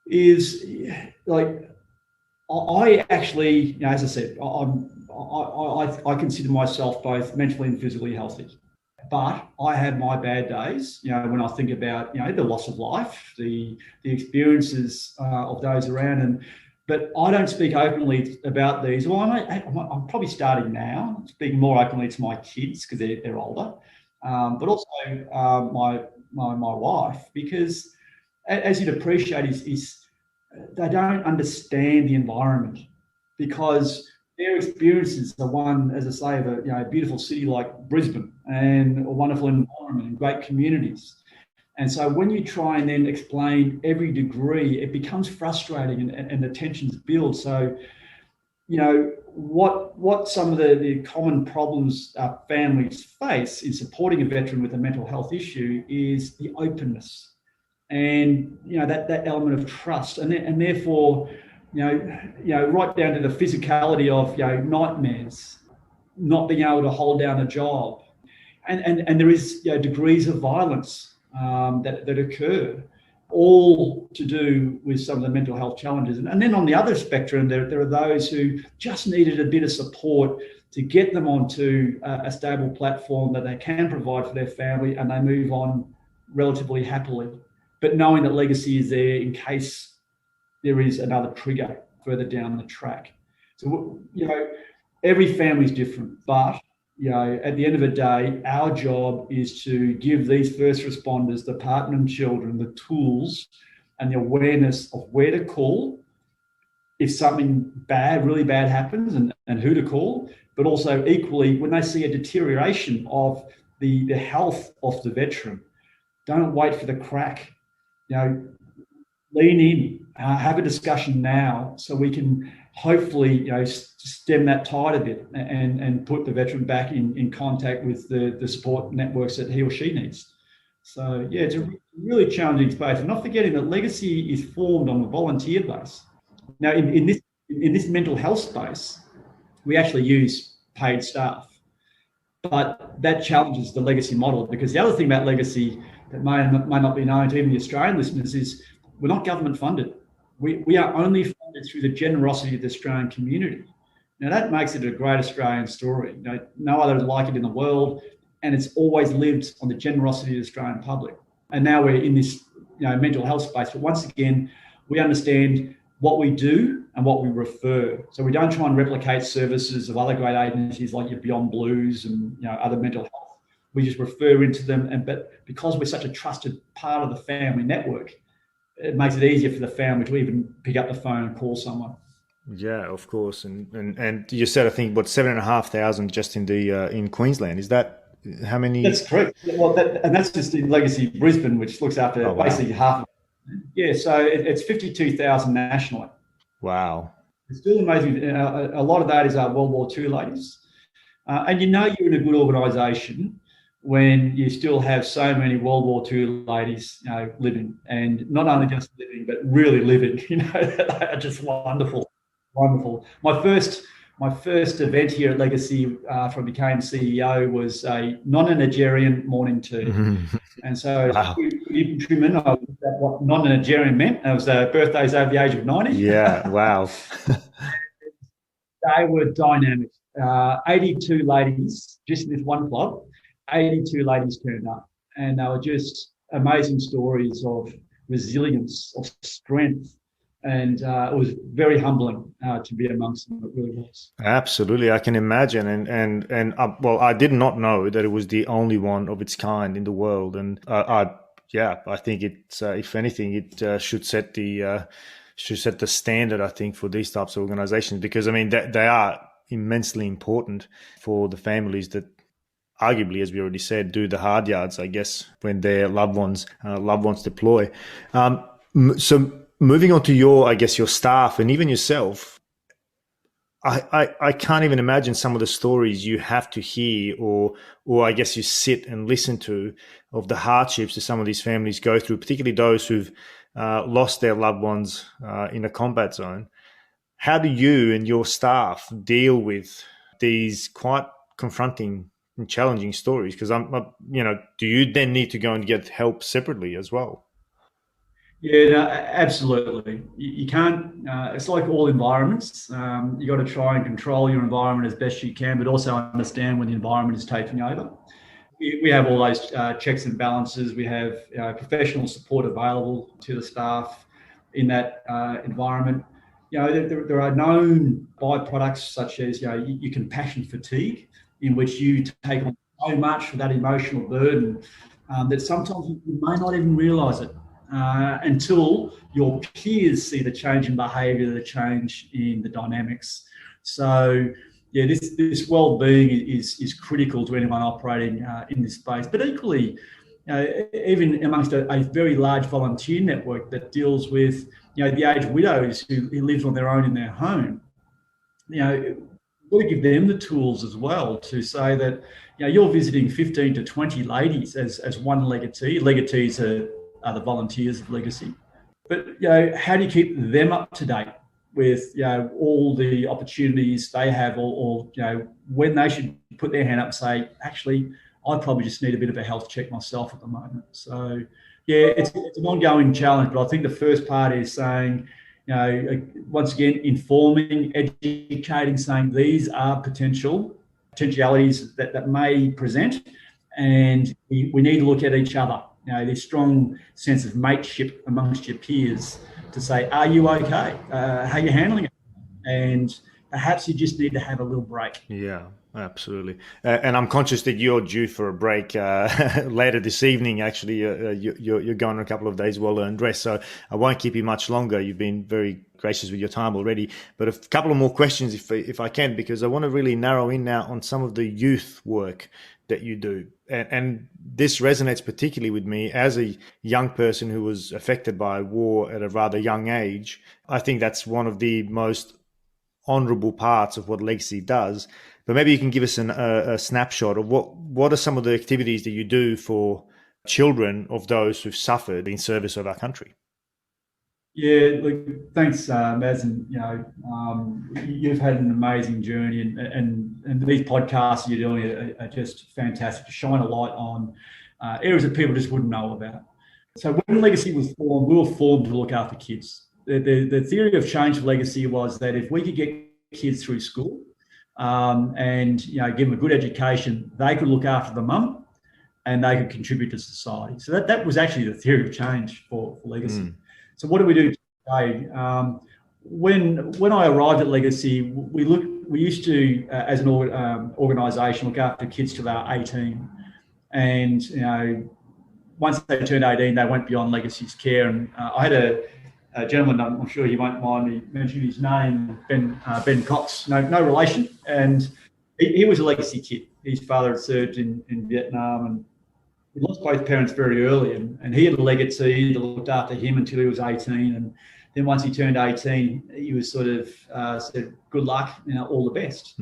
Is like I actually, as I said, I consider myself both mentally and physically healthy. But I have my bad days, when I think about, the loss of life, the experiences of those around. But I don't speak openly about these. Well, I'm probably starting now, speaking more openly to my kids because they're older, but also my wife, because as you'd appreciate, is they don't understand the environment because their experiences are one, as I say, of a beautiful city like Brisbane and a wonderful environment and great communities. And so when you try and then explain every degree, it becomes frustrating and the tensions build. So, what some of the common problems families face in supporting a veteran with a mental health issue is the openness and, that element of trust. And therefore, right down to the physicality of, nightmares, not being able to hold down a job. And there is, degrees of violence that occur, all to do with some of the mental health challenges. And then on the other spectrum, there are those who just needed a bit of support to get them onto a stable platform that they can provide for their family, and they move on relatively happily, but knowing that legacy is there in case there is another trigger further down the track. So, every family is different, but, at the end of the day, our job is to give these first responders, the partner and children, the tools and the awareness of where to call if something bad, really bad happens, and who to call, but also equally when they see a deterioration of the health of the veteran, don't wait for the crack. Lean in, have a discussion now so we can hopefully, stem that tide a bit and put the veteran back in contact with the support networks that he or she needs. So, yeah, it's a really challenging space. And not forgetting that legacy is formed on a volunteer base. Now, in this mental health space, we actually use paid staff. But that challenges the legacy model, because the other thing about legacy that may not be known to even the Australian listeners is we're not government funded. We are only funded through the generosity of the Australian community. Now that makes it a great Australian story. No other like it in the world, and it's always lived on the generosity of the Australian public. And now we're in this mental health space. But once again, we understand what we do and what we refer. So we don't try and replicate services of other great agencies like your Beyond Blues and other mental health. We just refer into them. But because we're such a trusted part of the family network, it makes it easier for the family to even pick up the phone and call someone. Yeah, of course. And you said, I think, what, 7,500 just in the in Queensland. Is that how many? That's correct. Well, and that's just in Legacy Brisbane, which looks after Oh, wow. basically half of it. Yeah, so it's 52,000 nationally. Wow. It's still amazing. A lot of that is our World War II ladies. And you know you're in a good organisation when you still have so many World War II ladies, living, and not only just living, but really living. They are just wonderful, wonderful. My first event here at Legacy, after I became CEO, was a non-Nigerian morning tea. And so, as Wow. an infantryman, I looked at what non-Nigerian meant. It was birthdays over the age of 90. Yeah. Wow. They were dynamic. 82 ladies, just in this one club, 82 ladies turned up. And they were just amazing stories of resilience, of strength. And it was very humbling to be amongst them. It really was. Absolutely, I can imagine, and well, I did not know that it was the only one of its kind in the world, and yeah, I think it, if anything, it should set the standard. I think for these types of organisations, because I mean they are immensely important for the families that, arguably, as we already said, do the hard yards, I guess, when their loved ones deploy. So moving on to your, I guess, your staff and even yourself. I can't even imagine some of the stories you have to hear, or I guess you sit and listen to, of the hardships that some of these families go through, particularly those who've lost their loved ones in a combat zone. How do you and your staff deal with these quite confronting and challenging stories? Because do you then need to go and get help separately as well? Yeah, no, absolutely. You can't, it's like all environments. You got to try and control your environment as best you can, but also understand when the environment is taking over. We have all those checks and balances. We have professional support available to the staff in that environment. There are known byproducts such as you compassion fatigue, in which you take on so much for that emotional burden that sometimes you may not even realise it until your peers see the change in behaviour, the change in the dynamics. So yeah, this well-being is critical to anyone operating in this space. But equally, even amongst a very large volunteer network that deals with the aged widows who live on their own in their home, you've got to give them the tools as well to say that you're visiting 15 to 20 ladies as one legatee. Legatees are the volunteers of Legacy. But how do you keep them up to date with all the opportunities they have, or when they should put their hand up and say, actually, I probably just need a bit of a health check myself at the moment. So yeah, it's an ongoing challenge. But I think the first part is saying, once again, informing, educating, saying these are potentialities that may present, and we need to look at each other. This strong sense of mateship amongst your peers to say, are you okay? How are you handling it? And perhaps you just need to have a little break. Yeah, absolutely. And I'm conscious that you're due for a break later this evening. Actually, you're going on a couple of days well-earned rest, so I won't keep you much longer. You've been very gracious with your time already. But a couple of more questions, if I can, because I want to really narrow in now on some of the youth work that you do. And this resonates particularly with me as a young person who was affected by war at a rather young age. I think that's one of the most honourable parts of what Legacy does. But maybe you can give us a snapshot of what are some of the activities that you do for children of those who've suffered in service of our country. Yeah, look, thanks, Maz. And you've had an amazing journey, and these podcasts you're doing are just fantastic to shine a light on areas that people just wouldn't know about. So when Legacy was formed, we were formed to look after kids. The theory of change for Legacy was that if we could get kids through school and give them a good education, they could look after the mum and they could contribute to society. So that was actually the theory of change for Legacy. So what do we do today? When I arrived at Legacy, we used to, as an organisation, look after kids till they were 18, and once they turned 18, they went beyond Legacy's care. And I had a gentleman, I'm sure he won't mind me mentioning his name, Ben Cox, no relation. And he was a legacy kid. His father had served in Vietnam, and he lost both parents very early. And he had a legacy that looked after him until he was 18. And then once he turned 18, he was sort of said, good luck, all the best.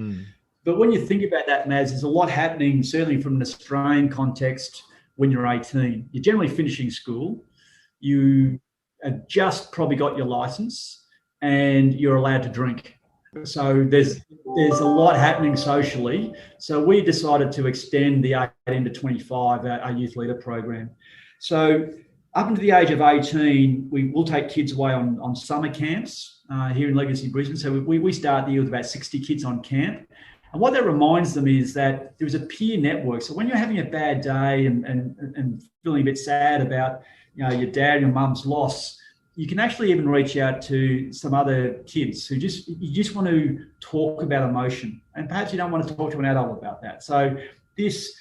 But when you think about that, Maz, there's a lot happening, certainly from an Australian context, when you're 18. You're generally finishing school. You have just probably got your license and you're allowed to drink. So there's a lot happening socially. So we decided to extend the 18 to 25, our youth leader program. So up until the age of 18, we will take kids away on summer camps here in Legacy Brisbane. So we start the year with about 60 kids on camp. And what that reminds them is that there's a peer network. So when you're having a bad day and feeling a bit sad about your dad and your mum's loss, you can actually even reach out to some other kids who you just want to talk about emotion. And perhaps you don't want to talk to an adult about that. So these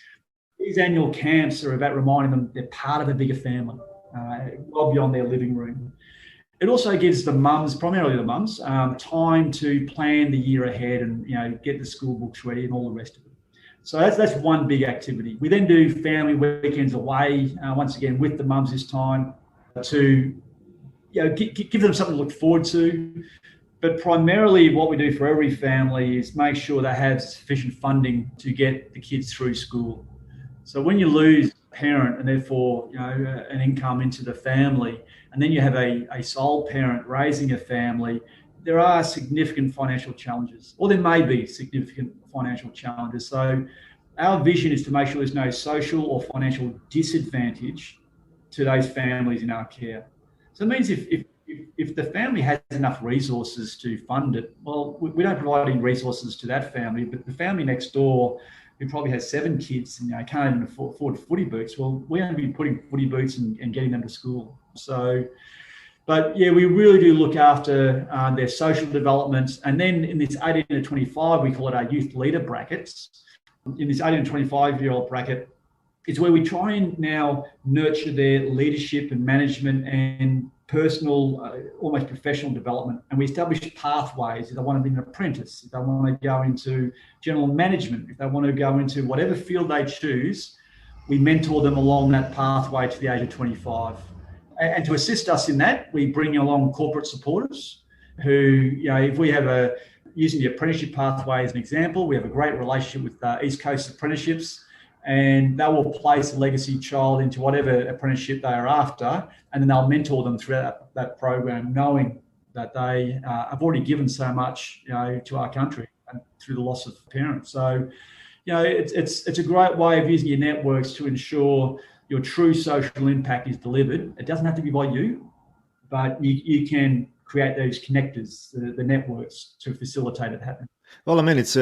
annual camps are about reminding them they're part of a bigger family, well beyond their living room. It also gives the mums, primarily the mums, time to plan the year ahead and get the school books ready and all the rest of it. So that's one big activity. We then do family weekends away, once again with the mums this time, to give them something to look forward to. But primarily what we do for every family is make sure they have sufficient funding to get the kids through school. So when you lose a parent and therefore an income into the family, and then you have a sole parent raising a family, there are significant financial challenges, or there may be significant financial challenges. So our vision is to make sure there's no social or financial disadvantage to those families in our care. So it means if the family has enough resources to fund it, well, we don't provide any resources to that family, but the family next door who probably has 7 kids and can't even afford footy boots, well, we're going to be putting footy boots and getting them to school. So, but yeah, we really do look after their social development. And then in this 18 to 25, we call it our youth leader brackets. In this 18 to 25-year-old bracket, it's where we try and now nurture their leadership and management and personal, almost professional development. And we establish pathways. If they want to be an apprentice, if they want to go into general management, if they want to go into whatever field they choose, we mentor them along that pathway to the age of 25. And to assist us in that, we bring along corporate supporters who, if we have using the apprenticeship pathway as an example, we have a great relationship with East Coast Apprenticeships, and they will place a legacy child into whatever apprenticeship they are after, and then they'll mentor them throughout that program, knowing that they have already given so much, to our country and through the loss of parents. So, it's a great way of using your networks to ensure your true social impact is delivered. It doesn't have to be by you, but you can create those connectors, the networks, to facilitate it happening. Well, I mean, it's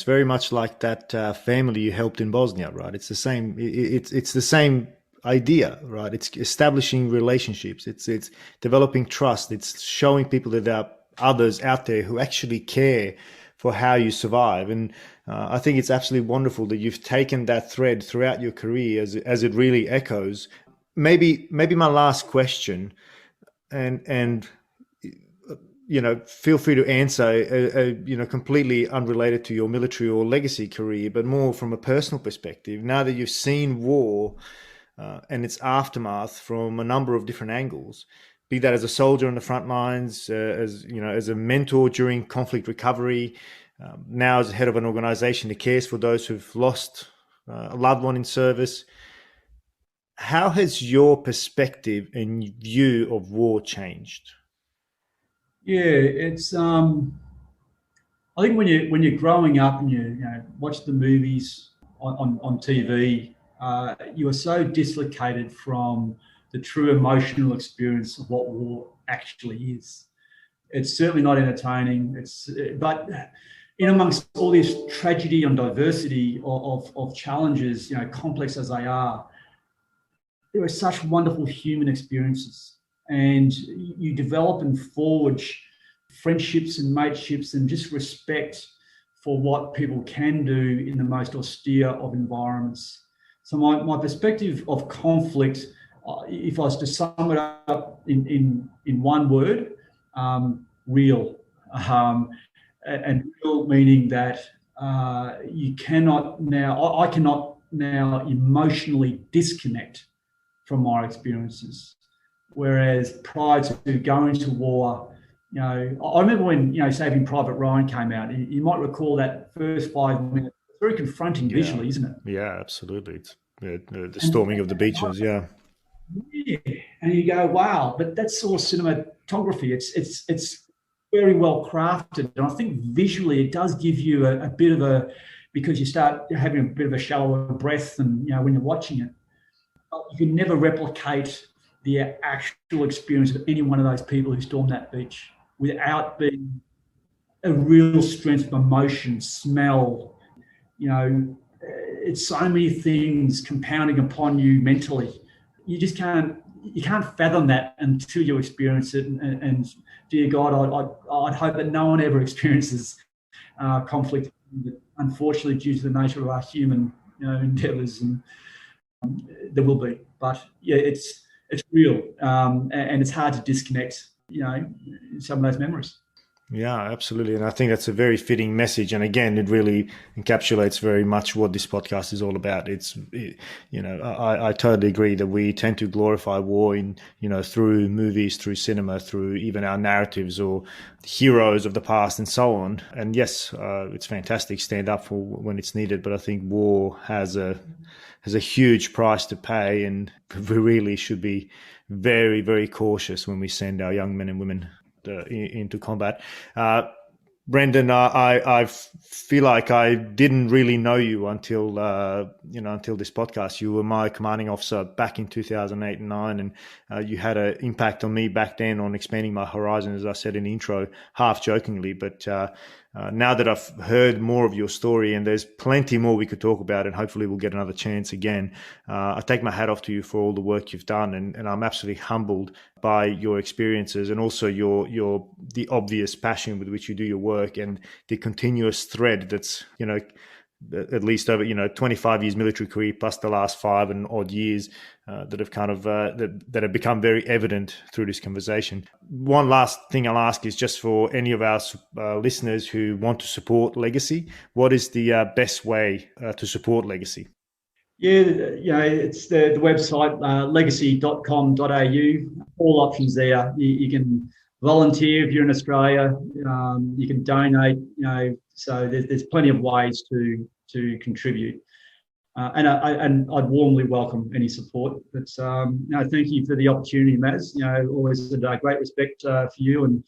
very much like that family you helped in Bosnia, right? It's the same. It's the same idea, right? It's establishing relationships. It's developing trust. It's showing people that there are others out there who actually care for how you survive. And I think it's absolutely wonderful that you've taken that thread throughout your career as it really echoes. Maybe my last question, and feel free to answer, completely unrelated to your military or legacy career, but more from a personal perspective. Now that you've seen war and its aftermath from a number of different angles, be that as a soldier on the front lines, as a mentor during conflict recovery, now as head of an organization that cares for those who've lost a loved one in service, how has your perspective and view of war changed? Yeah, it's. I think when you're growing up and you watch the movies on TV, you are so dislocated from the true emotional experience of what war actually is. It's certainly not entertaining. But in amongst all this tragedy and diversity of challenges, complex as they are, there are such wonderful human experiences, and you develop and forge friendships and mateships and just respect for what people can do in the most austere of environments. So my perspective of conflict if I was to sum it up in one word, real. And real meaning that you cannot now, I cannot now emotionally disconnect from my experiences. Whereas prior to going to war, I remember when, Saving Private Ryan came out, you might recall that first 5 minutes, very confronting visually, isn't it? Yeah, absolutely. It's the storming of the beaches, yeah. Yeah, and you go, wow, but that's all cinematography. It's very well crafted, and I think visually it does give you a bit of a, because you start having a bit of a shallower breath, and when you're watching it, you can never replicate the actual experience of any one of those people who stormed that beach without being a real strength of emotion, smell. It's so many things compounding upon you mentally. You just can't fathom that until you experience it. And dear God, I'd hope that no one ever experiences conflict. Unfortunately, due to the nature of our human endeavours, and there will be. But yeah, it's real, and it's hard to disconnect. Some of those memories. Yeah, absolutely. And I think that's a very fitting message. And again, it really encapsulates very much what this podcast is all about. I totally agree that we tend to glorify war through movies, through cinema, through even our narratives or heroes of the past and so on. And yes, it's fantastic, stand up for when it's needed. But I think war has a huge price to pay, and we really should be very, very cautious when we send our young men and women into combat. Brendan, I feel like I didn't really know you until this podcast. You were my commanding officer back in 2008 and 9, and you had an impact on me back then on expanding my horizon, as I said in the intro, half jokingly. But now that I've heard more of your story, and there's plenty more we could talk about, and hopefully we'll get another chance again, I take my hat off to you for all the work you've done, and I'm absolutely humbled by your experiences, and also the obvious passion with which you do your work, and the continuous thread that's at least over 25 years military career plus the last 5 and odd years that have kind of that have become very evident through this conversation. One last thing I'll ask is just for any of our listeners who want to support Legacy, what is the best way to support Legacy? Yeah, it's the website, legacy.com.au. All options there. You can volunteer if you're in Australia. You can donate. So there's plenty of ways to contribute. And I'd warmly welcome any support. But thank you for the opportunity, Maz. Always a great respect for you,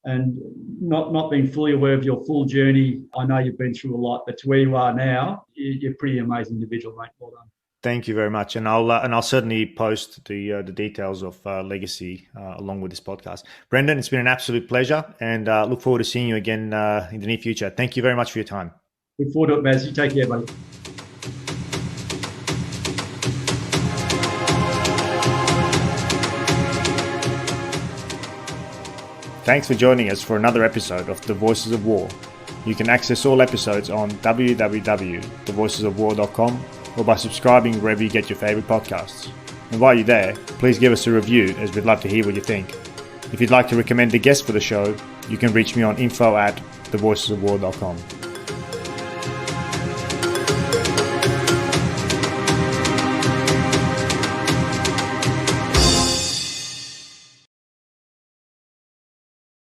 and not being fully aware of your full journey. I know you've been through a lot, but to where you are now, you're a pretty amazing individual, mate. Well done. Thank you very much, and I'll certainly post the details of Legacy along with this podcast. Brendan, it's been an absolute pleasure, and look forward to seeing you again in the near future. Thank you very much for your time. Look forward to it, Maz. You take care, buddy. Thanks for joining us for another episode of The Voices of War. You can access all episodes on www.thevoicesofwar.com or by subscribing wherever you get your favourite podcasts. And while you're there, please give us a review, as we'd love to hear what you think. If you'd like to recommend a guest for the show, you can reach me on info@thevoicesofwar.com.